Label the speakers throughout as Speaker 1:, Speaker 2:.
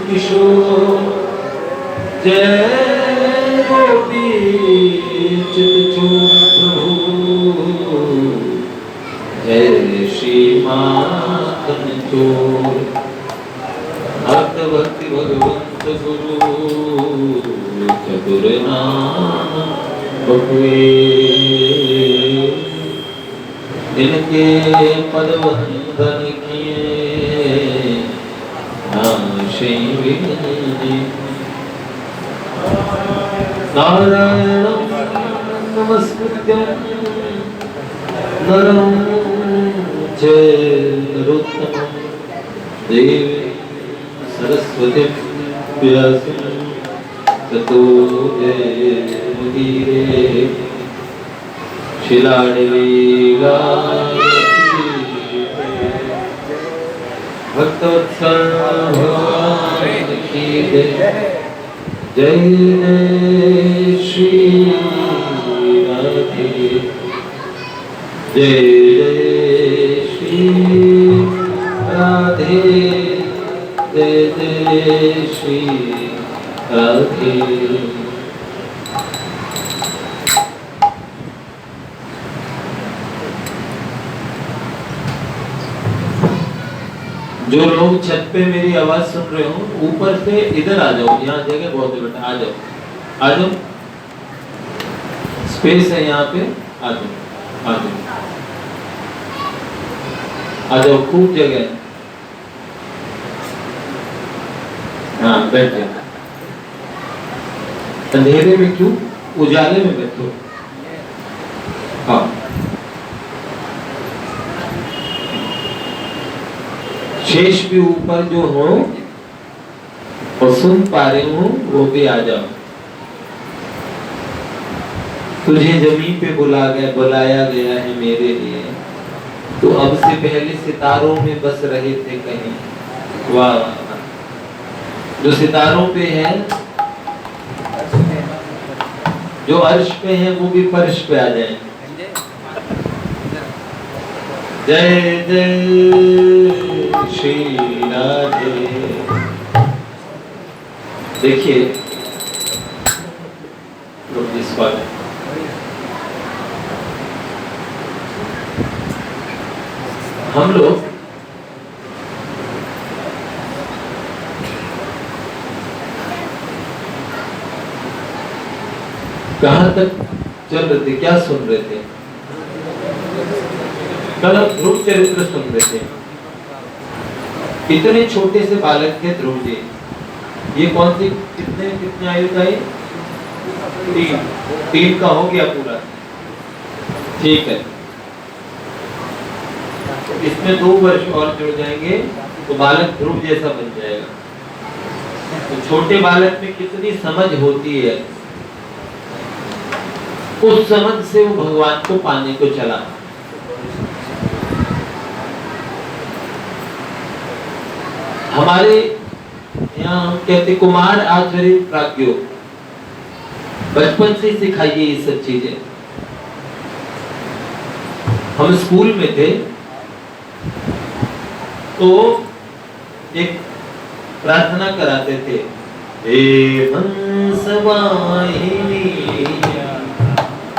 Speaker 1: किशोर जय गोपी प्रभु जय श्री माखन चोर भक्त भक्ति भगवंत गुरु चतुर नाम बपुए इनके पद वंदन किए नारायण नमस्कृत्यं नरं चैव देवी सरस्वती व्यासं ततो जयमुदीरये शिलानिलीलाय भक्तवत्सल भगवान की जय श्री राधे जय श्री राधे जय श्री राधे। जो लोग छत पे मेरी आवाज सुन रहे हो ऊपर से इधर आ जाओ, यहाँ जगह बहुत है बेटा, आ जाओ आ जाओ, स्पेस है यहाँ पे, आ जाओ आ जाओ आ जाओ, खूब जगह है। हाँ बैठे, अंधेरे में क्यों, उजाले में बैठो। हाँ शेष भी ऊपर जो हो और सुन पा रहे हो वो भी आ जाओ। तुझे जमीन पे बुलाया गया है मेरे लिए, तो अब से पहले सितारों में बस रहे थे कहीं। वाह, जो सितारों पे है, जो अर्श पे है वो भी फर्श पे आ जाए। जय जय श्री राधे। देखिए इस बार हम लोग कहां तक चल रहे थे, क्या सुन रहे थे? कल हम ध्रुव चरित्र सुन रहे थे। इतने छोटे से बालक थे ध्रुव जी। ये कौन सी कितने आयु का है? 3 का हो गया पूरा, ठीक है। इसमें 2 वर्ष और जुड़ जाएंगे तो बालक ध्रुव जैसा बन जाएगा। तो छोटे बालक में कितनी समझ होती है, उस समझ से वो भगवान को पाने को चला। हमारे यहाँ हम कहते कुमार आचरित प्राज्ञो, बचपन से सिखाइए ये सब चीजें। हम स्कूल में थे तो एक प्रार्थना कराते थे, हे हंस वाहिनी।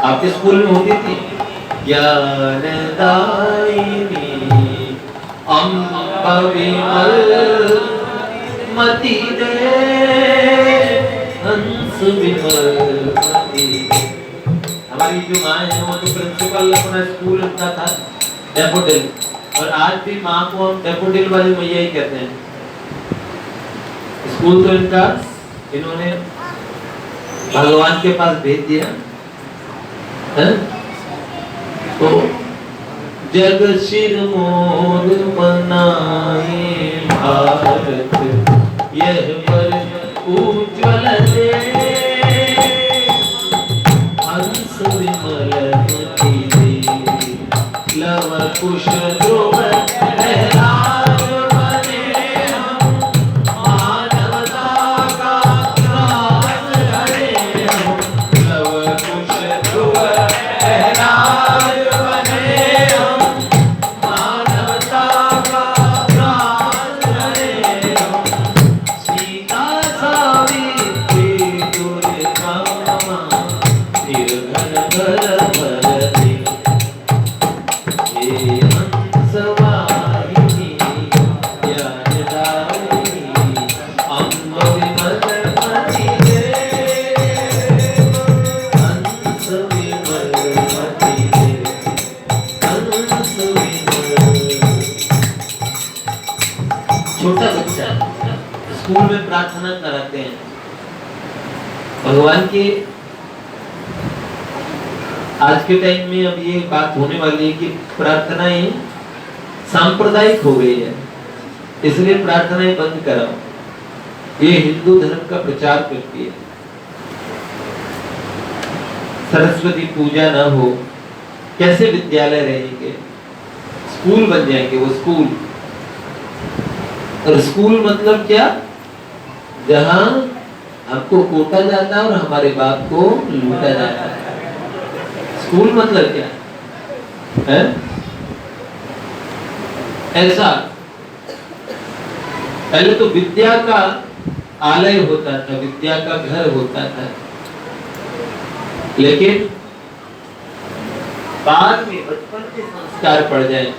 Speaker 1: आपके स्कूल में होती थी, ज्ञानदायिनी अम्ब विमल मति दे, हंस विमल मति। हमारी जो माँ है वो तो प्रिंसिपल अपना स्कूल का था डैफोडिल, और आज भी माँ को हम डैफोडिल वाली मैया ही कहते हैं। स्कूल तो इन्होंने भगवान के पास भेज दिया है। तो जग शिर मोर बनाए भारत, यह पर उज्ज्वल दे, हंस विमल मति दे, लव कुश ध्रुव लहराज बने हम, मानवता का त्रास हरे हम, लव कुश ध्रुव लहराज बने हम। छोटा बच्चा स्कूल में प्रार्थना कराते हैं भगवान के। आज के टाइम में अब ये बात होने वाली है कि प्रार्थनाएं सांप्रदायिक हो गई है, इसलिए प्रार्थनाएं बंद कराओ। ये हिंदू धर्म का प्रचार करती है। सरस्वती पूजा ना हो, कैसे विद्यालय रहेंगे? स्कूल बन जाएंगे वो स्कूल। और स्कूल मतलब क्या? जहां हमको कोटा जाता है और हमारे बाप को लूटा जाता है। स्कूल मतलब क्या है? ऐसा पहले तो विद्या का आलय होता था, विद्या का घर होता था, लेकिन बाद में बचपन के संस्कार पड़ जाए।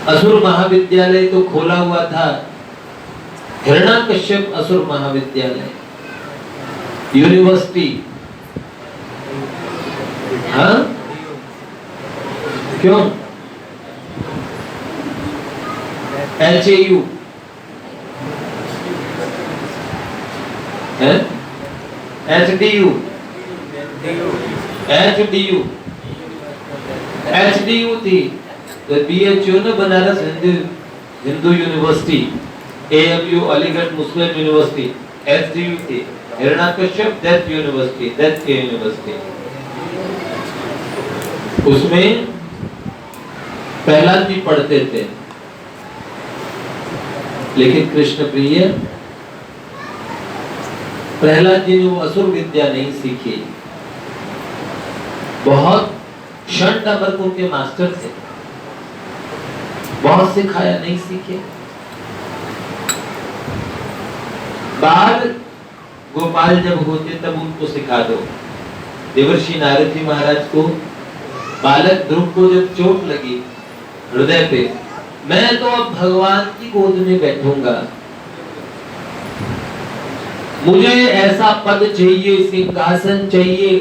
Speaker 1: असुर महाविद्यालय तो खोला हुआ था, हिरण्यकश्यप असुर महाविद्यालय, यूनिवर्सिटी। हाँ क्यों? HAU है, HDU थी तो BHU ने बनारस हिंदू यूनिवर्सिटी, AMU अलीगढ़ मुस्लिम यूनिवर्सिटी, HDU थी हिरण्यकश्यप दैत यूनिवर्सिटी, दैत के यूनिवर्सिटी। उसमें प्रहलाद जी पढ़ते थे, लेकिन कृष्ण प्रिय प्रहलाद जी ने वो असुर विद्या नहीं सीखी। बहुत षंड वर्गों के मास्टर थे, बहुत सिखाया, नहीं सीखे। बाल गोपाल जब होते तब उनको सिखा दो। देवर्षि नारद जी महाराज को बालक ध्रुव को जब चोट लगी हृदय पे, मैं तो अब भगवान की गोद में बैठूंगा, मुझे ऐसा पद चाहिए, सिंहासन चाहिए।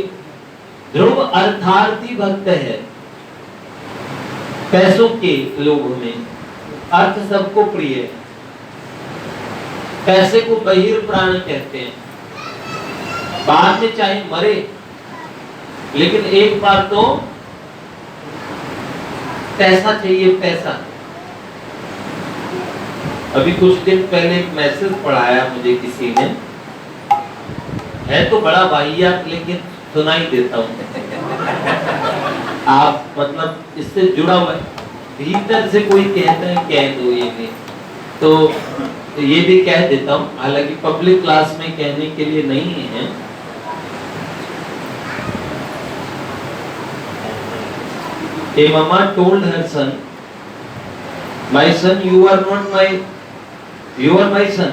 Speaker 1: ध्रुव अर्थार्थी भक्त है, पैसों के लोभ में अर्थ सबको प्रिय है। पैसे को बहिर्प्राण कहते हैं। बाद में चाहे मरे, लेकिन एक बार तो पैसा चाहिए, पैसा। अभी कुछ दिन पहले एक मैसेज पढ़ाया मुझे किसी ने, है तो बड़ा वाहियात, लेकिन सुनाई देता हूँ। आप मतलब इससे जुड़ा हुआ है, भीतर से कोई कहता है कह दो, ये भी तो ये भी कह देता हूँ, हालांकि पब्लिक क्लास में कहने के लिए नहीं है। A mama told her son, "My son, you are my son,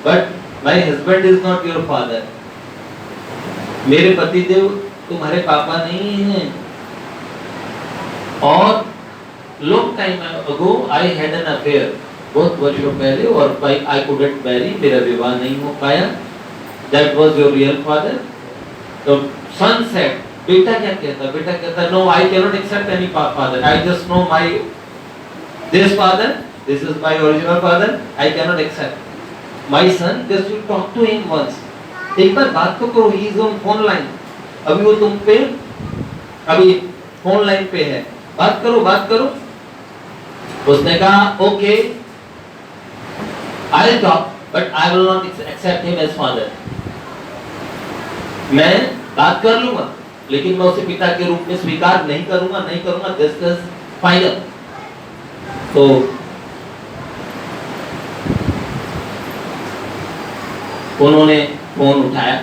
Speaker 1: but my husband is not your father." मेरे पतिदेव तुम्हारे पापा नहीं हैं। और long time ago I had an affair, बहुत वर्षों पहले, और I couldn't marry, मेरा विवाह नहीं हो पाया। That was your real father? तो son said, बेटा क्या कहता? बेटा कहता, no, I cannot accept any father. I just know this father. This is my original father. I cannot accept. My son, just you talk to him once. एक बार बात तो करो, he is on phone line. अभी वो तुम पे, अभी phone line पे है, बात करो, बात करो। उसने कहा, okay, I'll talk, but I will not accept him as father. मैं बात कर लूंगा, लेकिन मैं उसे पिता के रूप में स्वीकार नहीं करूंगा। This is final. तो उन्होंने फोन उठाया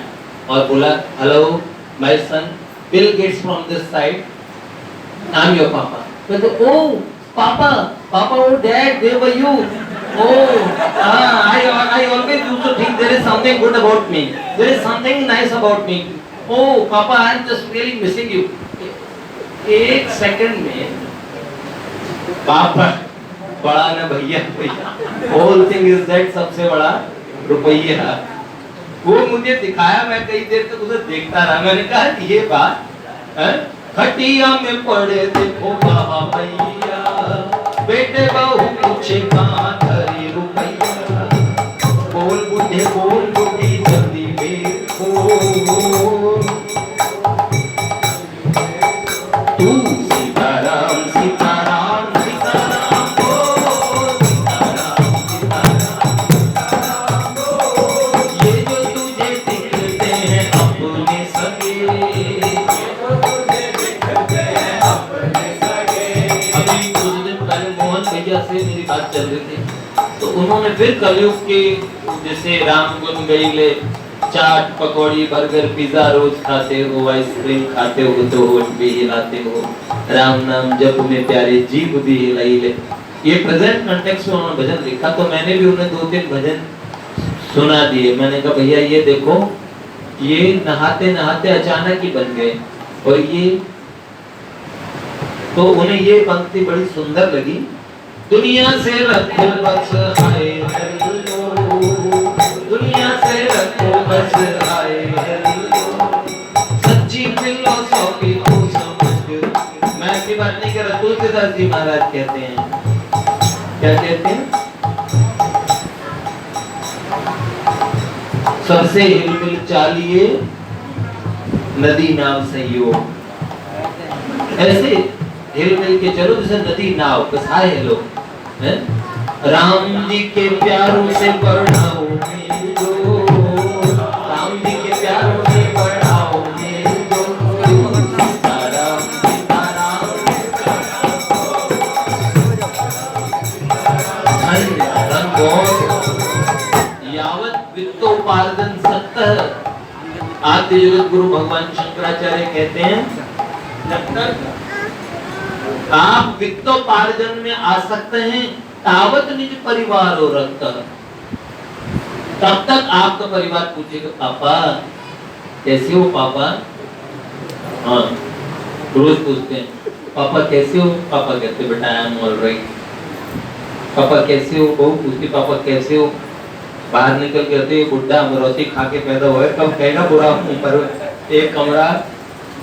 Speaker 1: और बोला, hello my son, Bill Gates from this side, I am your papa. कहते, oh papa, o dad, where were you? I always used to think there is something good about me, there is something nice about me. Oh पापा, I am just really missing you. एक second में पापा बड़ा ना भैया, whole thing is that सबसे बड़ा रुपया। वो मुझे दिखाया, मैं कई देर तक उसे देखता रहा। मैंने कहा ये बात, खटिया में पड़े देखो बाबा भैया, बेटे बहु पूछे कहाँ धरे रुपैया, बोल बुढ़े बोल बुढ़ी जल्दी बोल, तू सीताराम सीताराम सीताराम बोल, सीताराम सीताराम बोल, ये जो तुझे दिखते हैं अपने सगे, अभी कुछ दिन पहले मोहन भैया से मेरी बात चल रही थी, तो उन्होंने फिर कलयुग के जैसे राम गुण गईले, चाट पकौड़ी बर्गर पिज्जा रोज खाते हो, आइसक्रीम खाते हो तो होठ भी हिलाते हो, राम नाम जप में प्यारे जीभ भी हिलाई ले, ये प्रेजेंट कॉन्टेक्स्ट में उन्होंने भजन लिखा। तो मैंने भी उन्हें 2-3 भजन सुना दिए। मैंने कहा भैया ये देखो, ये नहाते नहाते अचानक ही बन गए, और ये तो उन्हें ये पंक्ति बड़ी सुंदर लगी, दुनिया से रखो बस हाय हेलो, दुनिया से रखो बस हाय हेलो, सच्ची फिलॉसफी को समझ। मैं ऐसी बात नहीं कर रहा, तुलसीदास जी महाराज कहते हैं, क्या कहते हैं, सबसे हिलमिल चालिए नदी नाव संयोग, ऐसे हिलमिल के चलो जैसे नदी नाव, बस हाय हेलो, राम जी के प्यारों से बढ़ाओ मेलो, राम जी के प्यारों से बढ़ाओ मेलो, सीताराम सीताराम यावत वित्तोपार्जन सत्तः, आद्य जगत गुरु भगवान शंकराचार्य कहते हैं, जब तक आप वित्तोपार्जन में आसक्त हैं तावत निज परिवार हो रखता, तब तक आपका परिवार पूछेगा पापा कैसे हो पापा, हाँ रोज पूछते हैं पापा कैसे हो, पापा कहते बेटा आई एम ऑलराइट, पापा कैसे हो, बहू पूछती पापा कैसे हो, बाहर निकल के कहते बुढ़ा अमरौती खा के पैदा हुआ है, कब कहेगा बुरा हूं, पर एक कमरा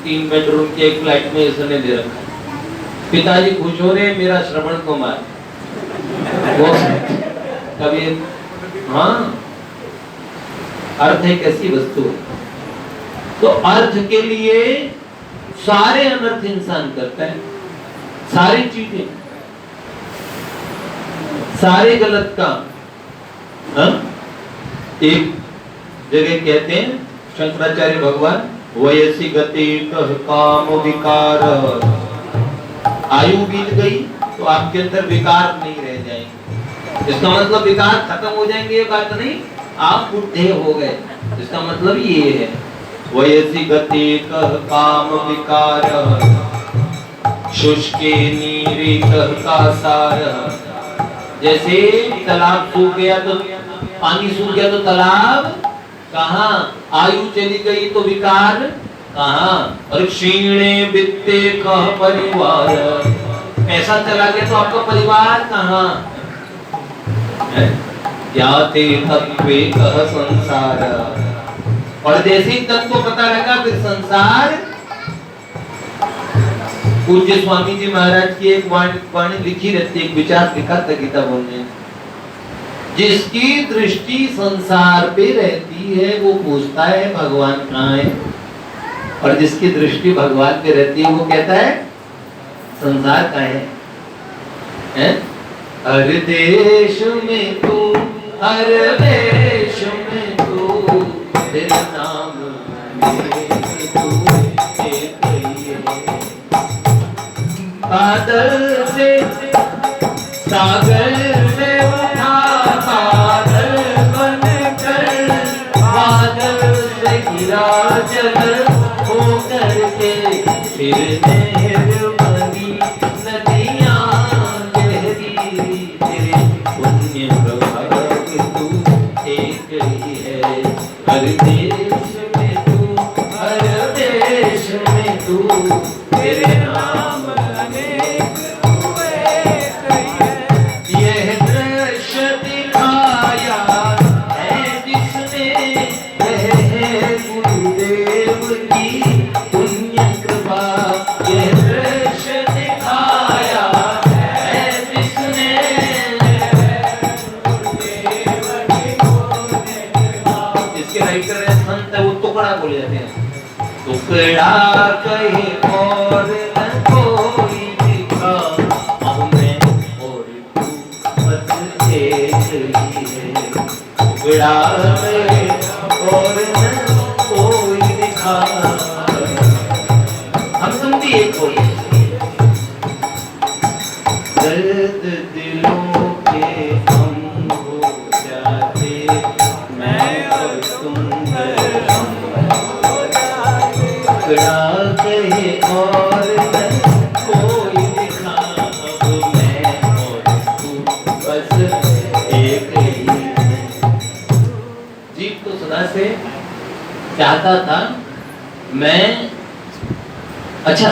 Speaker 1: 3 बेडरूम की एक फ्लैट में इसने दे रखा। पिताजी खुश हो रहे मेरा श्रवण कुमार, वो कभी हाँ अर्थ एक ऐसी वस्तु है, तो अर्थ के लिए सारे अनर्थ इंसान करता है, सारी चीजें, सारे गलत काम। हाँ? एक जगह कहते हैं शंकराचार्य भगवान, वयसी गति कह काम विकार, आयु बीत गई तो आपके अंदर विकार नहीं रह जाएंगे, इसका मतलब विकार खत्म हो जाएंगे ये बात नहीं, आप बुढ़े हो गए, इसका मतलब ये है, वयसी गति कह काम विकार, शुष्के नीरे कह कासार, जैसे तालाब सूख गया तो पानी सूख गया तो तालाब कहाँ, आयु चली गई तो विकार कहाँ, और क्षीणे वित्ते कह परिवार, पैसा चला गया तो आपका परिवार कहाँ, क्या ते तत्वे कह संसार, और जैसे ही तत्व को पता लगा फिर संसार। पूज्य स्वामी जी महाराज की एक वाणी लिखी रहती है, एक विचार लिखा था किताबों में, जिसकी दृष्टि संसार पे रहती है वो पूछता है भगवान कहाँ है, और जिसकी दृष्टि भगवान पे रहती है वो कहता है संसार कहाँ है? हर देश में तू, हर देश में तू, तेरा नाम में तू एक ही है, बादल से सागर से उठा बादल बनकर, बादल से गिरा जल हो करके, फिर नहर बनी नदियां गहरी, तेरे पुण्य प्रभाव तू एक ही है, हर देश में तू, हर देश में तू, तेरे नाम अनेक तू एक ही है। यह दृश्य दिखाया है जिसने, यह है गुरुदेव की पुण्य कृपा, यह दृश्य दिखाया है जिसने, टुकड़ा कहीं और न कोई दिखा, हमें और तू बस एक ही है। टुकड़ा कहीं और न कोई दिखा, हम तुम भी एक हो। दर्द दिलों के हम हो जाते, मैं और तुम टुकड़ा कहे और न कोई दिखा, अब मैं और तू बस एक ही। जीव तो सदा से चाहता था मैं, अच्छा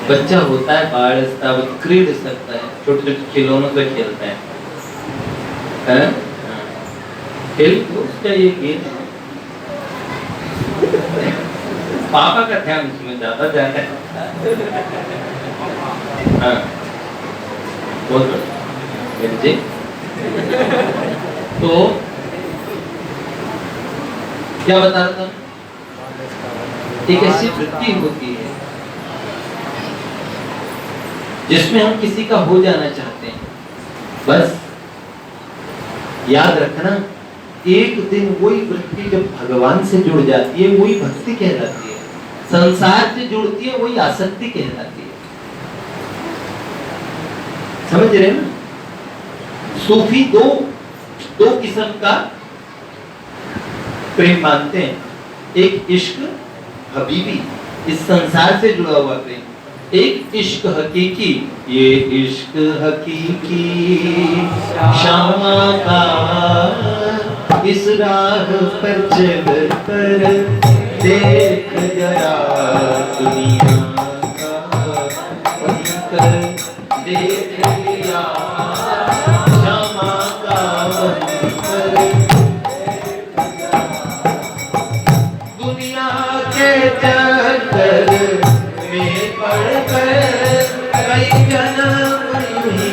Speaker 1: बच्चा होता है बाढ़ता वो क्रीड सकता है, छोटे छोटे खिलौनों से खेलता है, खेल तो उसका ये गेम पापा का ध्यान उसमें ज्यादा जाता है। हाँ बहुत जी। तो क्या बता रहा था, एक ऐसी वृत्ति होती है जिसमें हम किसी का हो जाना चाहते हैं। बस याद रखना, एक दिन वही वृत्ति जब भगवान से जुड़ जाती है वही भक्ति कहलाती है, संसार से जुड़ती है वही आसक्ति कहलाती है। समझ रहे हैं ना? सूफी दो किस्म का प्रेम मानते हैं, एक इश्क हबीबी, इस संसार से जुड़ा हुआ प्रेम, एक इश्क हकीकी, ये इश्क हकीकी शामा का, इस राह पर चल कर देख जरा दुनिया का, देख लिया शामा का, दुनिया के चक्कर में पड़कर कई जन्म ही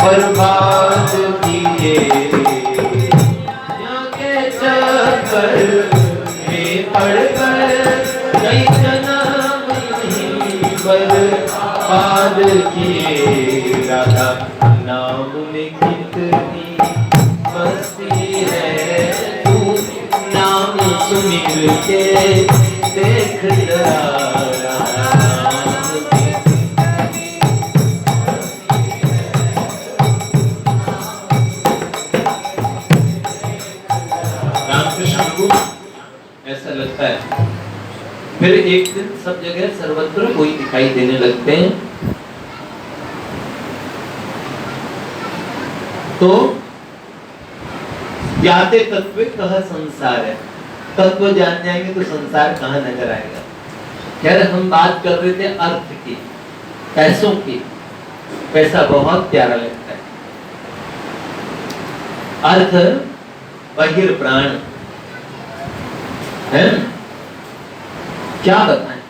Speaker 1: बर्बाद किए, के चक्कर में पड़कर कई जन्म ही बर्बाद किए। राधा नाम में कितनी मस्ती है, तू नाम सुमिर के देख जरा। ऐसा लगता है फिर एक दिन सब जगह सर्वत्र कोई दिखाई देने लगते हैं, तो ज्ञाते तत्व कहा संसार है, तत्व जान जाएंगे तो संसार कहाँ नजर आएगा। खैर हम बात कर रहे थे अर्थ की, पैसों की। पैसा बहुत प्यारा लगता है, अर्थ बहिर्प्राण है, क्या बताएं।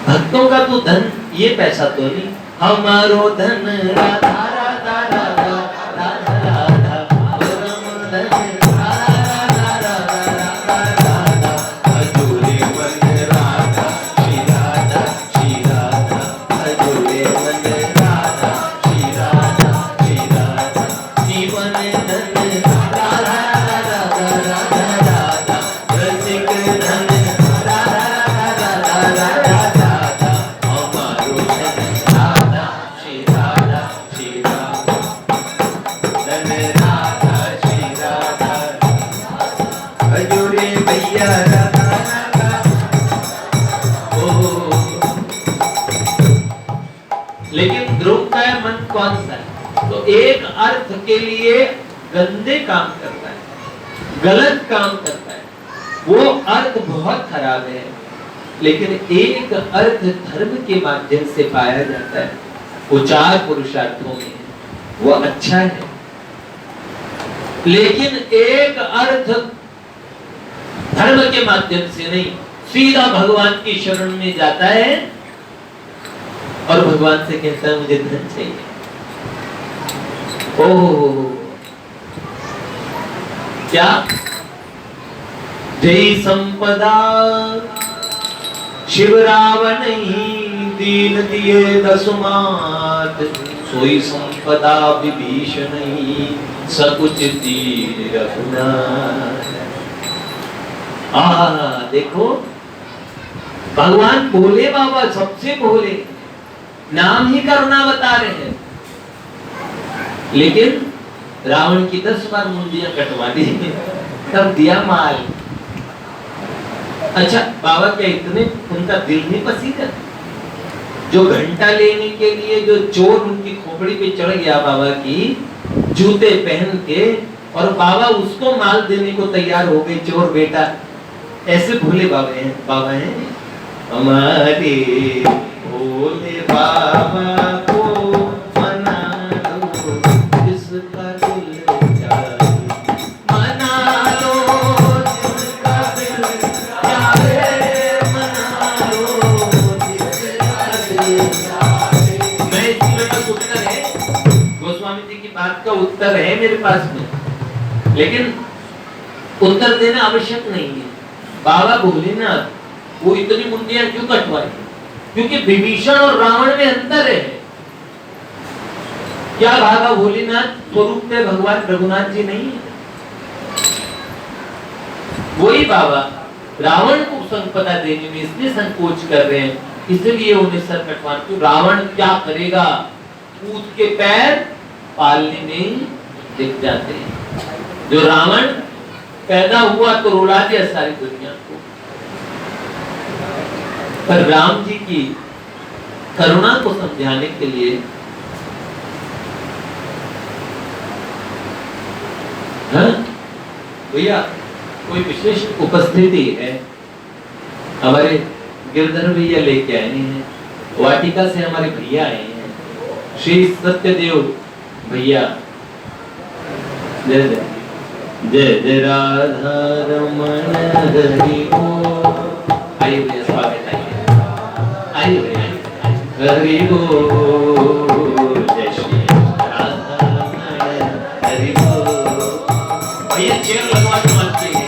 Speaker 1: भक्तों का तो धन ये पैसा तो नहीं, हमारो धन राधा राधा राधा राधा राधा, परम धन राधा राधा राधा राधा, अजूरे मन राधा श्री राधा श्री राधा, अजूरे मन राधा श्री राधा श्री राधा, जीवन धन राधा राधा राधा राधा, रसिक धन राधा राधा राधा राधा, हमारो धन राधा श्री राधा श्री राधा, धन राधा श्री राधा, अजूरे भैया राधा राधा। ओ लेकिन ध्रुव का मन कौन सा है? तो एक अर्थ के लिए गंदे काम करता है, गलत काम करता है, वो अर्थ बहुत खराब है। लेकिन एक अर्थ धर्म के माध्यम से पाया जाता है, वो 4 पुरुषार्थों में वो अच्छा है। लेकिन एक अर्थ धर्म के माध्यम से नहीं, सीधा भगवान की शरण में जाता है और भगवान से कहता है मुझे धन चाहिए। ओह क्या? जय संपदा शिव रावण दीन दिए दसमात, सोई संपदा विभीषण सकुच दीन रघुनाथ। देखो भगवान भोले बाबा सबसे भोले, नाम ही करुणा बता रहे हैं, लेकिन रावण की 10 बार मुंडियां कटवा दी, तब दिया माल। अच्छा बाबा क्या इतने उनका दिल नहीं पसीजा? जो घंटा लेने के लिए जो चोर उनकी खोपड़ी पे चढ़ गया बाबा की, जूते पहन के, और बाबा उसको माल देने को तैयार हो गए, चोर बेटा। ऐसे भोले बाबा हैं हमारे भोले बाबा को मना लो, जिसका दिल चाहे मना लो, जिसका दिल चाहे मना लो, जिसका दिल चाहे। मैं इसमें बस उत्तर है, गोस्वामी जी की बात का उत्तर है मेरे पास में, लेकिन उत्तर देना आवश्यक नहीं है। बाबा भोलेनाथ वो इतनी मुंडियां क्यों कटवाई? क्योंकि विभीषण और रावण में अंतर है। क्या बाबा भोलेनाथ स्वरूप में भगवान रघुनाथ जी नहीं है? वही बाबा रावण को संपदा देने में इसलिए संकोच कर रहे हैं, इसलिए उन्हें सर कटवाना। तो रावण क्या करेगा? कूद के पैर पालने में दिख जाते हैं। जो रावण पैदा हुआ तो रुला दिया सारी दुनिया को, पर राम जी की करुणा को समझाने के लिए भैया कोई विशेष उपस्थिति है, हमारे गिरधर भैया लेके आए हैं, वाटिका से हमारे भैया आए हैं, श्री सत्यदेव भैया। जय जय जय जय राधा रमण हरि बोल। आइए भैया स्वागत, आइए भैया हरि बोल। जय श्री राधा रमण हरि बोल। भैया चेयर लगवा के मत चाहिए,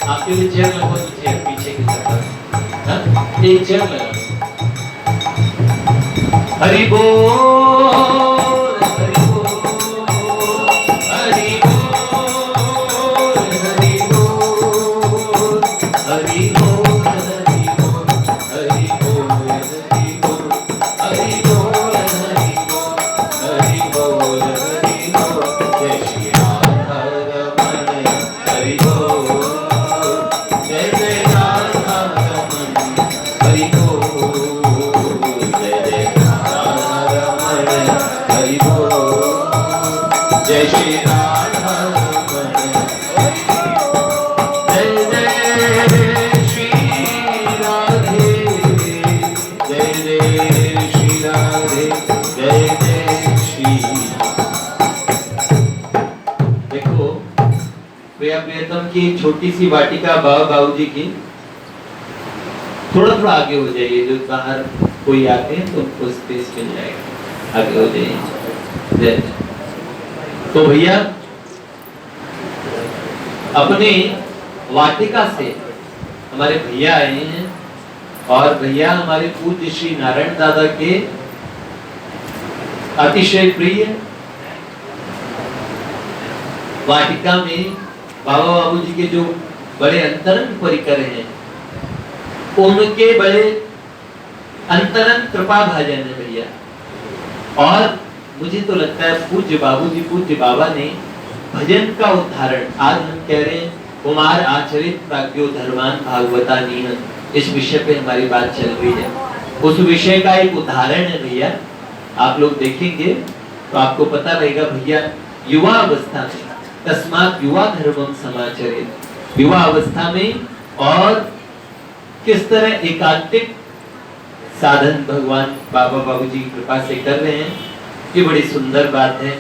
Speaker 1: आपके लिए चेयर लगवा दीजिए पीछे की तरफ, एक चेयर लगा। हरि बोल की छोटी सी वाटिका बाबा बाबूजी की, थोड़ा थोड़ा आगे हो जाइए, जो बाहर कोई आते हैं तो उनको स्पेस मिल जाएगा, आगे हो जाइए। तो भैया अपने वाटिका से हमारे भैया आए हैं, और भैया हमारे पूज्य श्री नारायण दादा के अतिशय प्रिय वाटिका में बाबा बाबूजी के जो बड़े अंतरंग परिकर हैं, उनके बड़े अंतरंग कृपा भाजन है भैया। और मुझे तो लगता है पूज्य बाबूजी, पूज्य बाबा ने भजन का उदाहरण, आज हम कह रहे हैं कुमार आचरित प्राज्ञो धर्मान भागवता निहन, इस विषय पे हमारी बात चल रही है। उस विषय का एक उदाहरण है भैया, आप लोग देखेंगे तो आपको पता रहेगा भैया। युवा अवस्था में तस्मात युवा धर्मम समाचरित, युवा अवस्था में और किस तरह एकांतिक साधन भगवान बाबा बाबूजी की कृपा से कर रहे हैं, ये बड़ी सुंदर बात है।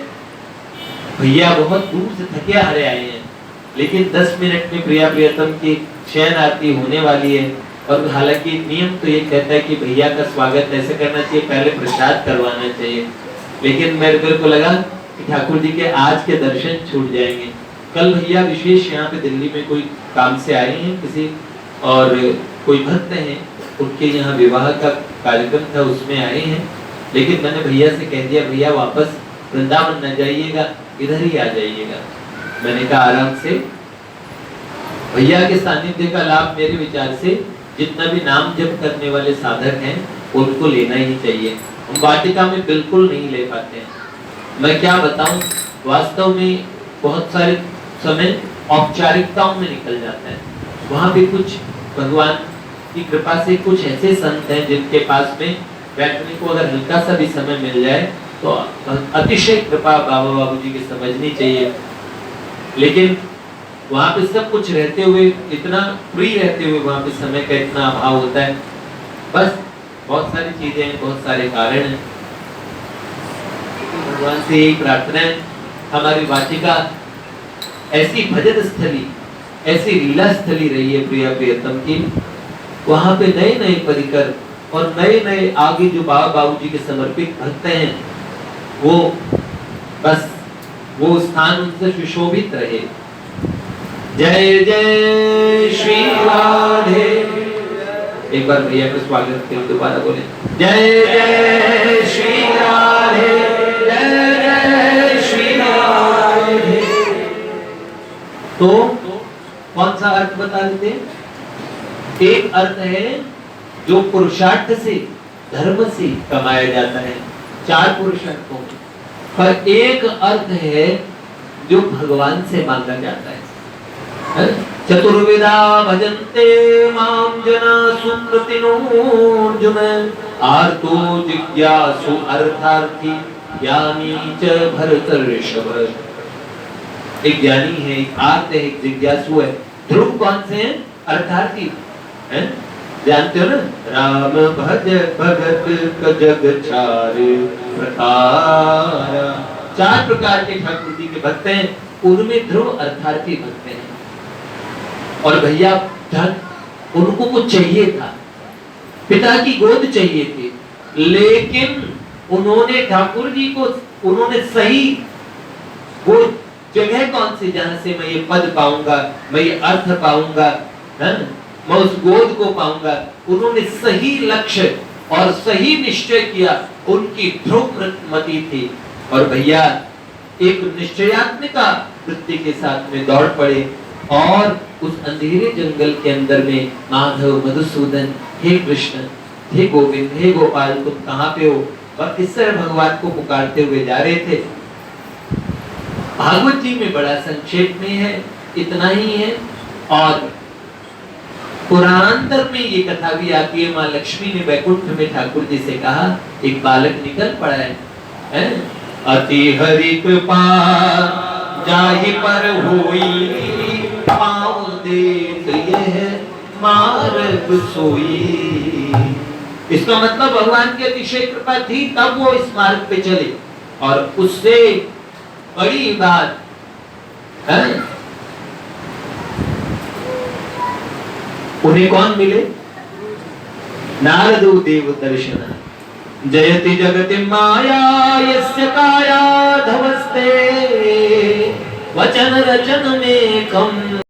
Speaker 1: भैया बहुत दूर से थके हारे आए हैं, लेकिन 10 मिनट में प्रिया प्रियतम की शयन आरती होने वाली है। और हालांकि नियम तो ये कहता है कि भैया का स्वागत ऐसे करना चाहिए, पहले प्रसाद करवाना चाहिए, लेकिन मेरे को लगा कि ठाकुर जी के आज के दर्शन छूट जाएंगे। कल भैया विशेष यहाँ पे दिल्ली में कोई काम से आए हैं किसी, और कोई भक्त हैं, उनके यहाँ विवाह का कार्यक्रम था, उसमें आए हैं। लेकिन मैंने भैया से कह दिया, भैया वापस वृंदावन न जाइएगा, इधर ही आ जाइएगा। मैंने कहा आराम से, भैया के सानिध्य का लाभ मेरे विचार से जितना भी नाम जप करने वाले साधक हैं उनको लेना ही चाहिए। हम वाटिका में बिल्कुल नहीं ले पाते हैं। मैं क्या बताऊं, वास्तव में बहुत सारे समय औपचारिकताओं में निकल जाता है। वहां पे कुछ भगवान की कृपा से कुछ ऐसे संत हैं जिनके पास में बैठने को अगर हल्का सा भी समय मिल जाए तो अतिशय कृपा बाबा बाबूजी की समझनी चाहिए। लेकिन वहां पे सब कुछ रहते हुए, इतना फ्री रहते हुए वहां पे समय का इतना अभाव होता है। बस बहुत सारी चीजें हैं, बहुत सारे कारण हैं। भगवान से यही प्रार्थना है, हमारी वाटिका ऐसी भजन स्थली, ऐसी लीला स्थली रही है प्रिया प्रियतम की। वहां पे नए नए परिकर और नए नए आगे जो बाबा बाबूजी के समर्पित भक्त हैं, वो बस वो स्थान उनसे सुशोभित रहे। जय जय श्री राधे। एक बार भैया का स्वागत के लिए दोबारा बोले, जय जय श्री राधे, जय जय श्री राधे। तो कौन सा अर्थ बता देते? एक अर्थ है जो पुरुषार्थ से, धर्म से कमाया जाता है, 4 पुरुषार्थों में, पर एक अर्थ है जो भगवान से मांगा जाता है। चतुर्विधा भजन्ते मां जना सुकृतिनोऽर्जुन, आर्तो जिज्ञासु अर्थार्थी ज्ञानी च भरतर्षभ। एक ज्ञानी है, एक आर्त है, एक जिज्ञासु है। ध्रुव कौन से हैं? अर्थार्थी हैं, जानते हो ना, राम भज भगत जग चार प्रकार। 4 प्रकार के ठाकुर जी के भक्त हैं, उनमें ध्रुव अर्थार्थी भक्त हैं। और भैया धन उनको कुछ चाहिए था, पिता की गोद चाहिए थी, लेकिन उन्होंने ठाकुर जी को, उन्होंने सही वो जगह कौन सी जहां से मैं ये पद पाऊंगा, मैं ये अर्थ पाऊंगा, है ना, मैं उस गोद को पाऊंगा, उन्होंने सही लक्ष्य और सही निश्चय किया। उनकी ध्रुव मति थी और भैया एक निश्चयात्मिका वृत्ति के साथ में दौड़ पड़े और उस अंधेरे जंगल के अंदर में माधव, मधुसूदन, हे कृष्ण, हे गोविंद, हे गोपाल, तुम कहाँ पे हो, और इस तरह भगवान को पुकारते हुए जा रहे थे। भागवत जी में बड़ा संक्षेप में है, इतना ही है। और पुराणांतर में ये कथा भी आती है, माँ लक्ष्मी ने वैकुंठ में ठाकुर जी से कहा, एक बालक निकल पड़ा है? अति हरि कृपा जाहि पर होई, पाँव देत यह मार्ग सोई। इसका मतलब भगवान की अतिशय कृपा थी, तब वो इस मार्ग पे चले। और उससे बड़ी बात है, उन्हें कौन मिले? नारदो देव दर्शन। जयति जगति माया यस्य काया धवस्ते, वचन रचन में कम